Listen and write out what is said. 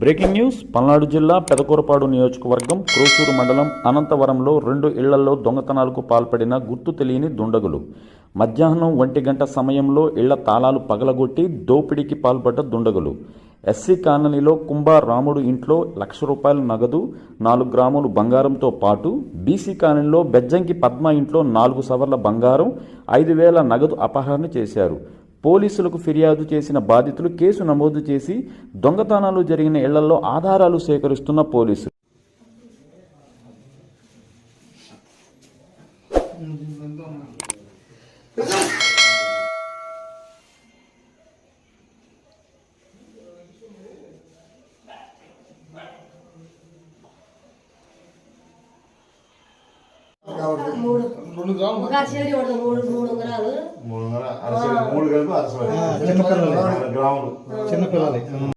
Breaking news. Palnadu జిల్లా పెదకూరపాడు నియోజకవర్గం క్రోసూరు మండలం అనంతవరంలో 2 ఇళ్లలో దొంగతనాలకు పాల్పడిన గుర్తు తెలియని దుండగులు మధ్యాహ్నం 1 గంట సమయంలో ఇళ్ల తాళాలు పగలగొట్టి దోపిడీకి పాల్పడ్డ దుండగులు ఎస్సీ కాలనీలో కుంభా రాముడు ఇంట్లో ₹1,00,000 నగదు 4 గ్రాములు బంగారంతో పాటు బీసీ కాలనీలో బెజ్జంకి పద్మ ఇంట్లో 4 సవర్ల బంగారం 5,000 నగదు అపహరణ చేశారు. పోలీసులకు ఫిర్యాదు చేసిన బాధితులు కేసు నమోదు చేసి దొంగతనాలు జరిగిన ఇళ్లలో ఆధారాలు సేకరిస్తున్న పోలీసులు చిన్నపిల్లలు